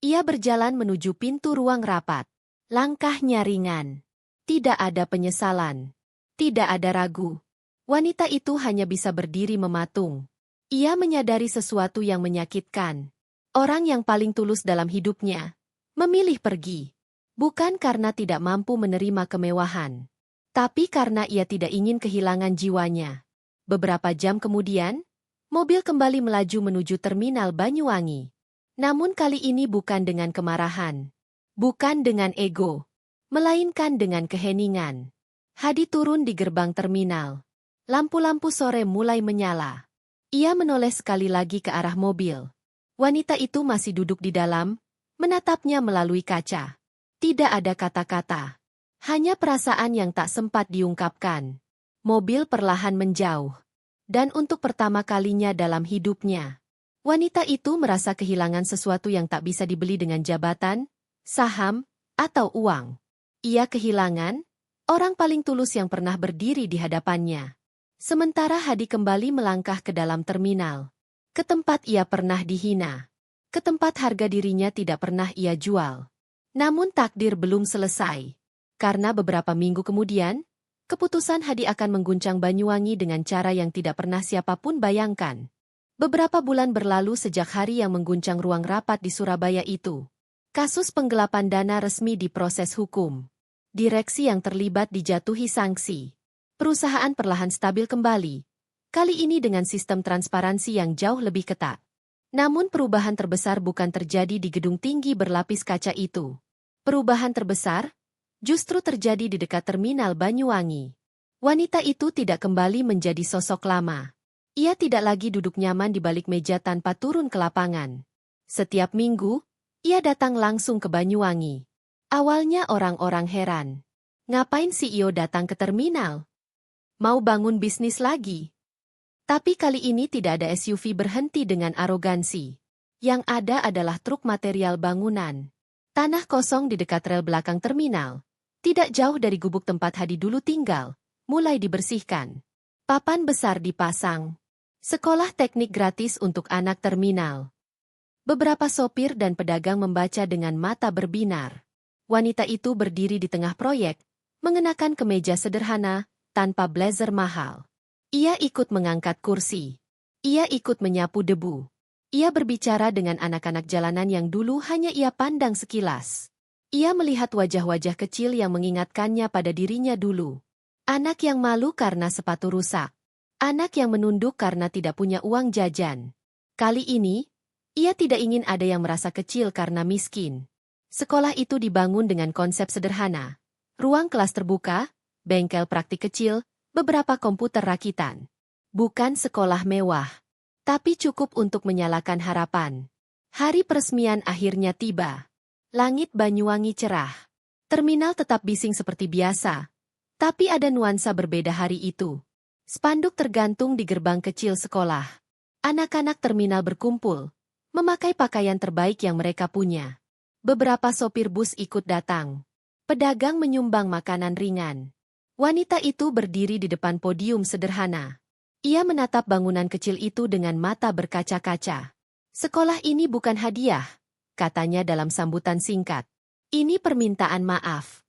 Ia berjalan menuju pintu ruang rapat. Langkahnya ringan. Tidak ada penyesalan. Tidak ada ragu. Wanita itu hanya bisa berdiri mematung. Ia menyadari sesuatu yang menyakitkan. Orang yang paling tulus dalam hidupnya memilih pergi. Bukan karena tidak mampu menerima kemewahan. Tapi karena ia tidak ingin kehilangan jiwanya. Beberapa jam kemudian, mobil kembali melaju menuju terminal Banyuwangi. Namun kali ini bukan dengan kemarahan. Bukan dengan ego. Melainkan dengan keheningan. Hadi turun di gerbang terminal. Lampu-lampu sore mulai menyala. Ia menoleh sekali lagi ke arah mobil. Wanita itu masih duduk di dalam, menatapnya melalui kaca. Tidak ada kata-kata. Hanya perasaan yang tak sempat diungkapkan. Mobil perlahan menjauh. Dan untuk pertama kalinya dalam hidupnya, wanita itu merasa kehilangan sesuatu yang tak bisa dibeli dengan jabatan, saham, atau uang. Ia kehilangan orang paling tulus yang pernah berdiri di hadapannya. Sementara Hadi kembali melangkah ke dalam terminal. Ke tempat ia pernah dihina. Ke tempat harga dirinya tidak pernah ia jual. Namun takdir belum selesai. Karena beberapa minggu kemudian, keputusan Hadi akan mengguncang Banyuwangi dengan cara yang tidak pernah siapapun bayangkan. Beberapa bulan berlalu sejak hari yang mengguncang ruang rapat di Surabaya itu. Kasus penggelapan dana resmi diproses hukum. Direksi yang terlibat dijatuhi sanksi. Perusahaan perlahan stabil kembali. Kali ini dengan sistem transparansi yang jauh lebih ketat. Namun perubahan terbesar bukan terjadi di gedung tinggi berlapis kaca itu. Perubahan terbesar justru terjadi di dekat terminal Banyuwangi. Wanita itu tidak kembali menjadi sosok lama. Ia tidak lagi duduk nyaman di balik meja tanpa turun ke lapangan. Setiap minggu, ia datang langsung ke Banyuwangi. Awalnya orang-orang heran. Ngapain CEO datang ke terminal? Mau bangun bisnis lagi? Tapi kali ini tidak ada SUV berhenti dengan arogansi. Yang ada adalah truk material bangunan. Tanah kosong di dekat rel belakang terminal. Tidak jauh dari gubuk tempat Hadi dulu tinggal. Mulai dibersihkan. Papan besar dipasang. Sekolah teknik gratis untuk anak terminal. Beberapa sopir dan pedagang membaca dengan mata berbinar. Wanita itu berdiri di tengah proyek, mengenakan kemeja sederhana, tanpa blazer mahal. Ia ikut mengangkat kursi. Ia ikut menyapu debu. Ia berbicara dengan anak-anak jalanan yang dulu hanya ia pandang sekilas. Ia melihat wajah-wajah kecil yang mengingatkannya pada dirinya dulu. Anak yang malu karena sepatu rusak. Anak yang menunduk karena tidak punya uang jajan. Kali ini, ia tidak ingin ada yang merasa kecil karena miskin. Sekolah itu dibangun dengan konsep sederhana. Ruang kelas terbuka, bengkel praktik kecil, beberapa komputer rakitan. Bukan sekolah mewah, tapi cukup untuk menyalakan harapan. Hari peresmian akhirnya tiba. Langit Banyuwangi cerah. Terminal tetap bising seperti biasa. Tapi ada nuansa berbeda hari itu. Spanduk tergantung di gerbang kecil sekolah. Anak-anak terminal berkumpul, memakai pakaian terbaik yang mereka punya. Beberapa sopir bus ikut datang. Pedagang menyumbang makanan ringan. Wanita itu berdiri di depan podium sederhana. Ia menatap bangunan kecil itu dengan mata berkaca-kaca. Sekolah ini bukan hadiah, katanya dalam sambutan singkat. Ini permintaan maaf.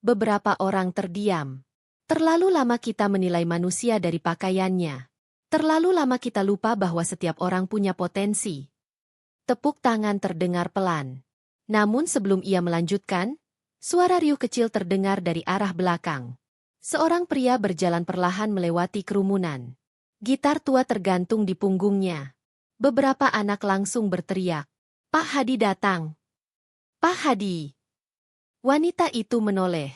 Beberapa orang terdiam. Terlalu lama kita menilai manusia dari pakaiannya. Terlalu lama kita lupa bahwa setiap orang punya potensi. Tepuk tangan terdengar pelan. Namun sebelum ia melanjutkan, suara riuh kecil terdengar dari arah belakang. Seorang pria berjalan perlahan melewati kerumunan. Gitar tua tergantung di punggungnya. Beberapa anak langsung berteriak, "Pak Hadi datang! Pak Hadi!" Wanita itu menoleh.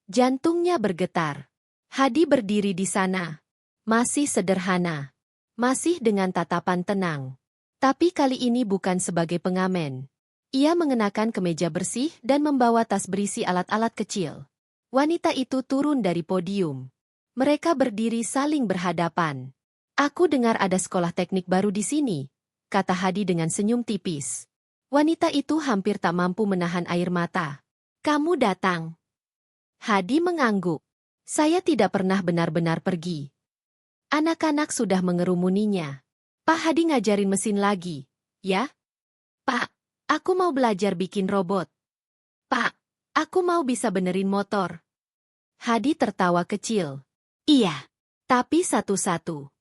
Jantungnya bergetar. Hadi berdiri di sana. Masih sederhana. Masih dengan tatapan tenang. Tapi kali ini bukan sebagai pengamen. Ia mengenakan kemeja bersih dan membawa tas berisi alat-alat kecil. Wanita itu turun dari podium. Mereka berdiri saling berhadapan. "Aku dengar ada sekolah teknik baru di sini," kata Hadi dengan senyum tipis. Wanita itu hampir tak mampu menahan air mata. "Kamu datang." Hadi mengangguk. "Saya tidak pernah benar-benar pergi." Anak-anak sudah mengerumuninya. "Pak Hadi ngajarin mesin lagi, ya?" "Pak, aku mau belajar bikin robot." "Pak, aku mau bisa benerin motor." Hadi tertawa kecil. "Iya, tapi satu-satu."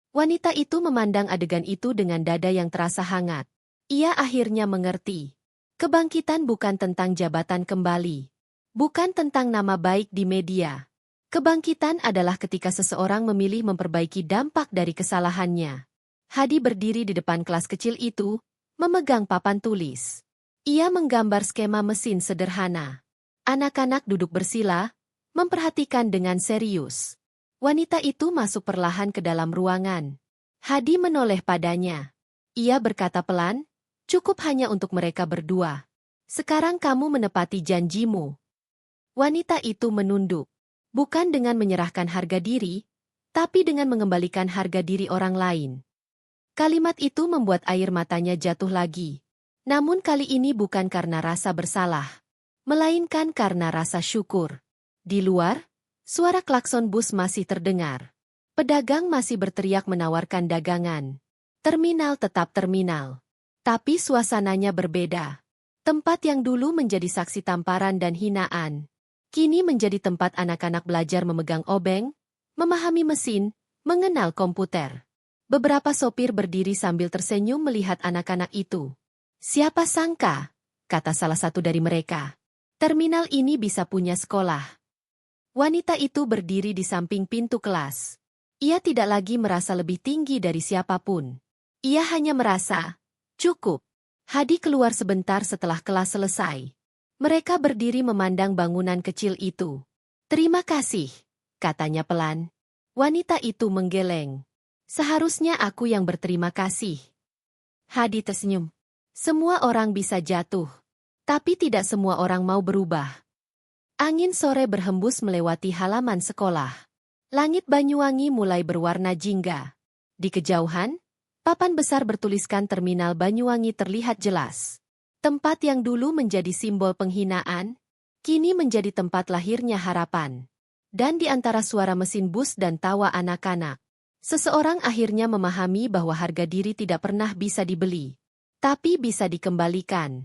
Wanita itu memandang adegan itu dengan dada yang terasa hangat. Ia akhirnya mengerti. Kebangkitan bukan tentang jabatan kembali. Bukan tentang nama baik di media. Kebangkitan adalah ketika seseorang memilih memperbaiki dampak dari kesalahannya. Hadi berdiri di depan kelas kecil itu, memegang papan tulis. Ia menggambar skema mesin sederhana. Anak-anak duduk bersila, memperhatikan dengan serius. Wanita itu masuk perlahan ke dalam ruangan. Hadi menoleh padanya. Ia berkata pelan, "Cukup hanya untuk mereka berdua. Sekarang kamu menepati janjimu." Wanita itu menunduk. Bukan dengan menyerahkan harga diri, tapi dengan mengembalikan harga diri orang lain. Kalimat itu membuat air matanya jatuh lagi. Namun kali ini bukan karena rasa bersalah, melainkan karena rasa syukur. Di luar, suara klakson bus masih terdengar. Pedagang masih berteriak menawarkan dagangan. Terminal tetap terminal. Tapi suasananya berbeda. Tempat yang dulu menjadi saksi tamparan dan hinaan, kini menjadi tempat anak-anak belajar memegang obeng, memahami mesin, mengenal komputer. Beberapa sopir berdiri sambil tersenyum melihat anak-anak itu. "Siapa sangka," kata salah satu dari mereka, "terminal ini bisa punya sekolah." Wanita itu berdiri di samping pintu kelas. Ia tidak lagi merasa lebih tinggi dari siapapun. Ia hanya merasa, cukup. Hadi keluar sebentar setelah kelas selesai. Mereka berdiri memandang bangunan kecil itu. "Terima kasih," katanya pelan. Wanita itu menggeleng. "Seharusnya aku yang berterima kasih." Hadi tersenyum. Semua orang bisa jatuh. Tapi tidak semua orang mau berubah. Angin sore berhembus melewati halaman sekolah. Langit Banyuwangi mulai berwarna jingga. Di kejauhan, papan besar bertuliskan Terminal Banyuwangi terlihat jelas. Tempat yang dulu menjadi simbol penghinaan, kini menjadi tempat lahirnya harapan. Dan di antara suara mesin bus dan tawa anak-anak, seseorang akhirnya memahami bahwa harga diri tidak pernah bisa dibeli, tapi bisa dikembalikan.